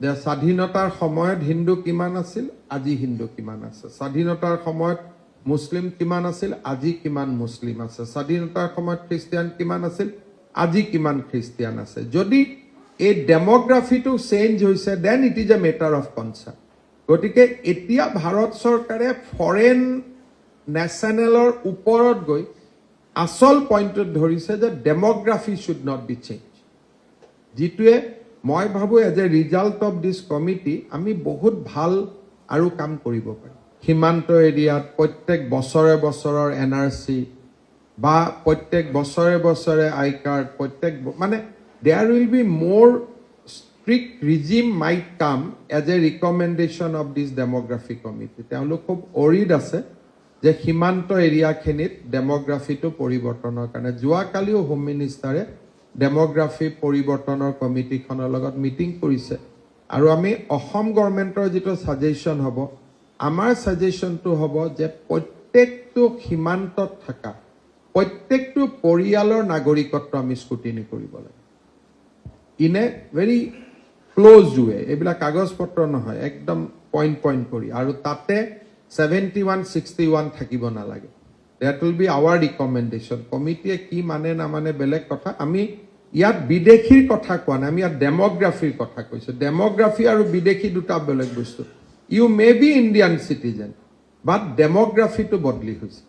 যে স্বাধীনতাৰ সময়ত হিন্দু কিমান আছিল, আজি হিন্দু কিমান আছে। স্বাধীনতাৰ সময়ত মুছলিম কিমান আছিল, আজি কিমান মুছলিম আছে। স্বাধীনতাৰ সময়ত খ্ৰীষ্টিয়ান কিমান আছিল, আজি কিমান খ্ৰীষ্টিয়ান আছে। যদি এই ডেমোগ্ৰাফিটো চেঞ্জ হৈছে, then it is a matter of concern. গতিকে এতিয়া ভাৰত চৰকাৰে ফৰেন নেশ্যনেলৰ ওপৰত গৈ আসল পইণ্টত ধৰিছে যে demography should not be change, যিটোৱে মই ভাবোঁ as a result of this committee আমি বহুত ভাল আৰু কাম কৰিব পাৰিম। সীমান্ত এৰিয়াত প্ৰত্যেক বছৰে বছৰৰ NRC বা প্ৰত্যেক বছৰে বছৰে আই কাৰ্ড, প্ৰত্যেক মানে there will be more strict regime might come as a recommendation of this demography committee. তেওঁলোক খুব অৰিড আছে যে সীমান্ত এৰিয়াখিনিত ডেমোগ্ৰাফিটো পৰিৱৰ্তনৰ কাৰণে। যোৱাকালিও হোম মিনিষ্টাৰে ডেমোগ্ৰাফি পৰিৱৰ্তনৰ কমিটিখনৰ লগত মিটিং কৰিছে আৰু আমি অসম গভৰ্ণমেণ্টৰ যিটো ছাজেশ্যন হ'ব, আমাৰ ছাজেশ্যনটো হ'ব যে প্ৰত্যেকটো সীমান্তত থকা প্ৰত্যেকটো পৰিয়ালৰ নাগৰিকত্ব আমি স্কুটিনি কৰিব লাগে ইন এ ভেৰি ক্ল'জ ৱে। এইবিলাক কাগজ পত্ৰ নহয়, একদম পইণ্ট কৰি, আৰু তাতে 71-61 থাকিব নালাগে। That will be our recommendation. কমিটিয়ে কি মানে নামানে বেলেগ কথা। আমি ইয়াত বিদেশীৰ কথা কোৱা নাই, আমি ইয়াত ডেমোগ্ৰাফিৰ কথা কৈছোঁ। ডেমোগ্ৰাফি আৰু বিদেশী দুটা বেলেগ বস্তু। You may be Indian citizen, but ডেমোগ্ৰাফিটো বদলি হৈছে।